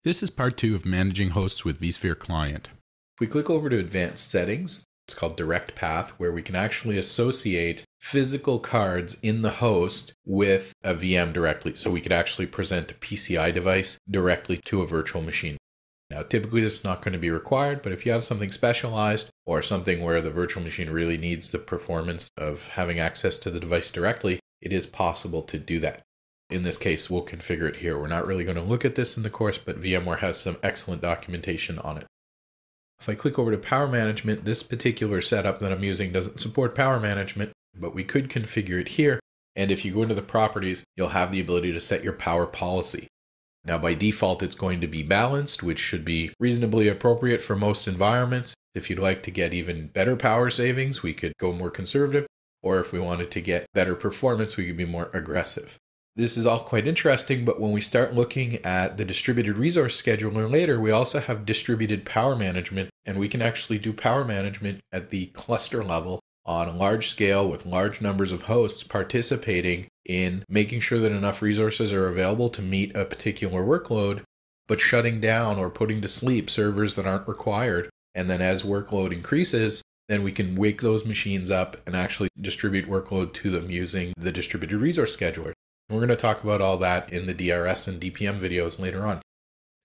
This is part 2 of managing hosts with vSphere Client. If we click over to Advanced Settings, it's called Direct Path, where we can actually associate physical cards in the host with a VM directly. So we could actually present a PCI device directly to a virtual machine. Now, typically this is not going to be required, but if you have something specialized or something where the virtual machine really needs the performance of having access to the device directly, it is possible to do that. In this case, we'll configure it here. We're not really going to look at this in the course, but VMware has some excellent documentation on it. If I click over to Power Management, this particular setup that I'm using doesn't support Power Management, but we could configure it here. And if you go into the properties, you'll have the ability to set your power policy. Now, by default, it's going to be balanced, which should be reasonably appropriate for most environments. If you'd like to get even better power savings, we could go more conservative. Or if we wanted to get better performance, we could be more aggressive. This is all quite interesting, but when we start looking at the distributed resource scheduler later, we also have distributed power management, and we can actually do power management at the cluster level on a large scale with large numbers of hosts participating in making sure that enough resources are available to meet a particular workload, but shutting down or putting to sleep servers that aren't required. And then as workload increases, then we can wake those machines up and actually distribute workload to them using the distributed resource scheduler. We're going to talk about all that in the DRS and DPM videos later on.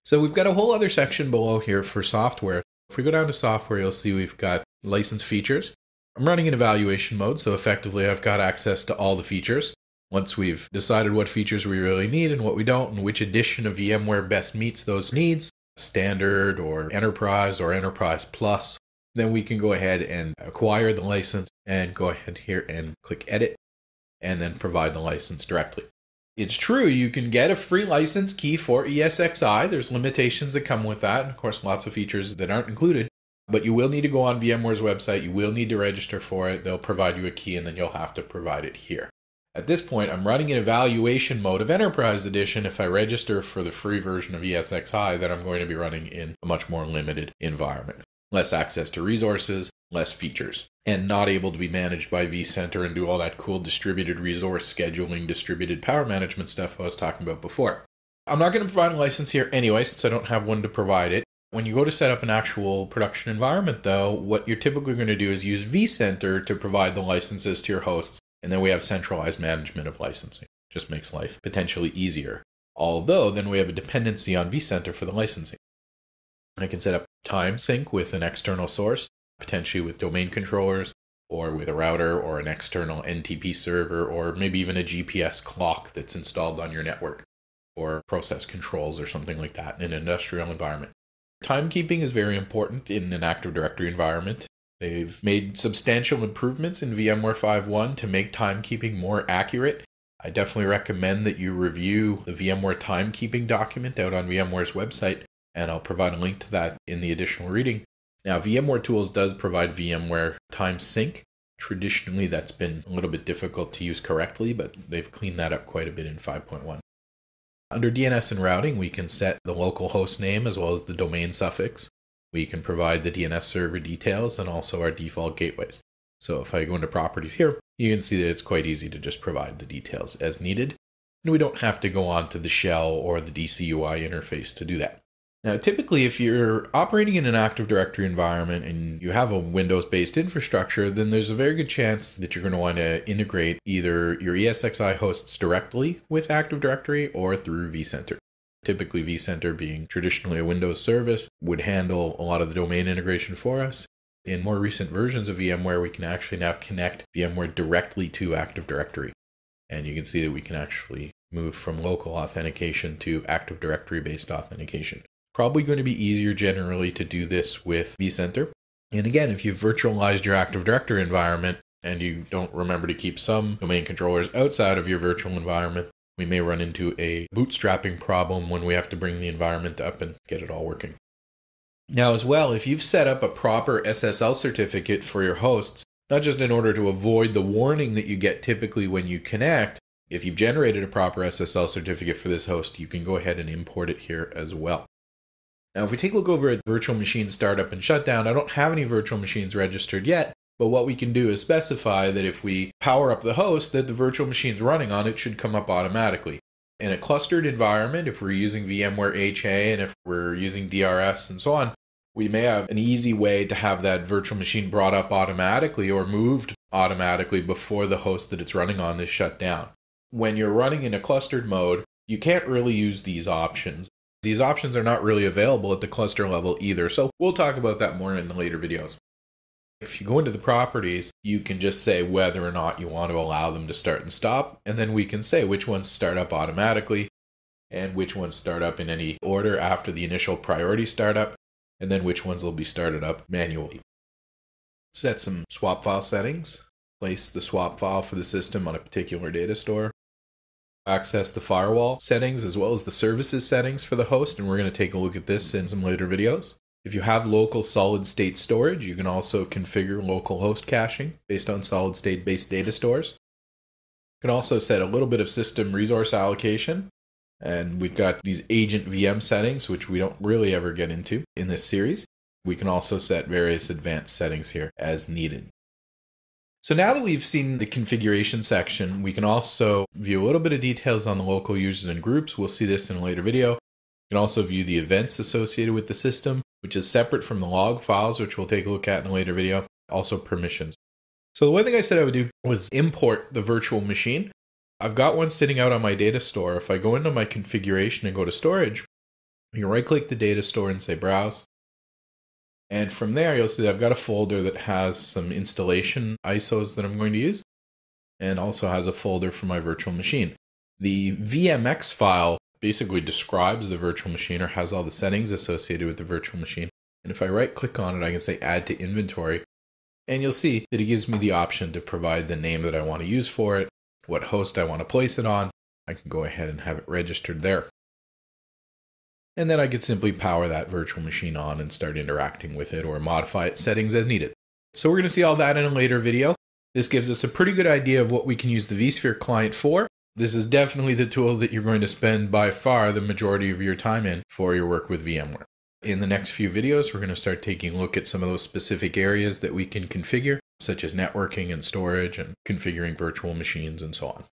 So we've got a whole other section below here for software. If we go down to software, you'll see we've got license features. I'm running in evaluation mode, so effectively I've got access to all the features. Once we've decided what features we really need and what we don't, and which edition of VMware best meets those needs, Standard or Enterprise Plus, then we can go ahead and acquire the license and go ahead here and click Edit, and then provide the license directly. It's true, you can get a free license key for ESXi. There's limitations that come with that, and of course lots of features that aren't included. But you will need to go on VMware's website, you will need to register for it, they'll provide you a key, and then you'll have to provide it here. At this point, I'm running in evaluation mode of Enterprise Edition. If I register for the free version of ESXi, then I'm going to be running in a much more limited environment. Less access to resources, less features, and not able to be managed by vCenter and do all that cool distributed resource scheduling, distributed power management stuff I was talking about before. I'm not going to provide a license here anyway, since I don't have one to provide it. When you go to set up an actual production environment, though, what you're typically going to do is use vCenter to provide the licenses to your hosts, and then we have centralized management of licensing. Just makes life potentially easier. Although, then we have a dependency on vCenter for the licensing. I can set up time sync with an external source, potentially with domain controllers, or with a router, or an external NTP server, or maybe even a GPS clock that's installed on your network, or process controls or something like that in an industrial environment. Timekeeping is very important in an Active Directory environment. They've made substantial improvements in VMware 5.1 to make timekeeping more accurate. I definitely recommend that you review the VMware timekeeping document out on VMware's website, and I'll provide a link to that in the additional reading. Now, VMware Tools does provide VMware Time Sync. Traditionally, that's been a little bit difficult to use correctly, but they've cleaned that up quite a bit in 5.1. Under DNS and routing, we can set the local host name as well as the domain suffix. We can provide the DNS server details and also our default gateways. So if I go into properties here, you can see that it's quite easy to just provide the details as needed. And we don't have to go on to the shell or the DCUI interface to do that. Now, typically, if you're operating in an Active Directory environment and you have a Windows-based infrastructure, then there's a very good chance that you're going to want to integrate either your ESXi hosts directly with Active Directory or through vCenter. Typically, vCenter, being traditionally a Windows service, would handle a lot of the domain integration for us. In more recent versions of VMware, we can actually now connect VMware directly to Active Directory. And you can see that we can actually move from local authentication to Active Directory-based authentication. Probably going to be easier generally to do this with vCenter. And again, if you've virtualized your Active Directory environment and you don't remember to keep some domain controllers outside of your virtual environment, we may run into a bootstrapping problem when we have to bring the environment up and get it all working. Now as well, if you've set up a proper SSL certificate for your hosts, not just in order to avoid the warning that you get typically when you connect, if you've generated a proper SSL certificate for this host, you can go ahead and import it here as well. Now, if we take a look over at virtual machine startup and shutdown, I don't have any virtual machines registered yet, but what we can do is specify that if we power up the host, that the virtual machines running on it should come up automatically. In a clustered environment, if we're using VMware HA and if we're using DRS and so on, we may have an easy way to have that virtual machine brought up automatically or moved automatically before the host that it's running on is shut down. When you're running in a clustered mode, you can't really use these options. These options are not really available at the cluster level either, so we'll talk about that more in the later videos. If you go into the properties, you can just say whether or not you want to allow them to start and stop, and then we can say which ones start up automatically and which ones start up in any order after the initial priority startup, and then which ones will be started up manually. Set some swap file settings. Place the swap file for the system on a particular data store. Access the firewall settings as well as the services settings for the host, and we're going to take a look at this in some later videos. If you have local solid-state storage, you can also configure local host caching based on solid-state based data stores. You can also set a little bit of system resource allocation. And we've got these agent VM settings, which we don't really ever get into in this series. We can also set various advanced settings here as needed. So now that we've seen the configuration section, we can also view a little bit of details on the local users and groups. We'll see this in a later video. You can also view the events associated with the system, which is separate from the log files, which we'll take a look at in a later video. Also permissions. So the one thing I said I would do was import the virtual machine. I've got one sitting out on my data store. If I go into my configuration and go to storage, you can right-click the data store and say browse. And from there, you'll see that I've got a folder that has some installation ISOs that I'm going to use, and also has a folder for my virtual machine. The VMX file basically describes the virtual machine or has all the settings associated with the virtual machine. And if I right-click on it, I can say add to inventory. And you'll see that it gives me the option to provide the name that I want to use for it, what host I want to place it on. I can go ahead and have it registered there. And then I could simply power that virtual machine on and start interacting with it or modify its settings as needed. So we're going to see all that in a later video. This gives us a pretty good idea of what we can use the vSphere client for. This is definitely the tool that you're going to spend by far the majority of your time in for your work with VMware. In the next few videos, we're going to start taking a look at some of those specific areas that we can configure, such as networking and storage and configuring virtual machines and so on.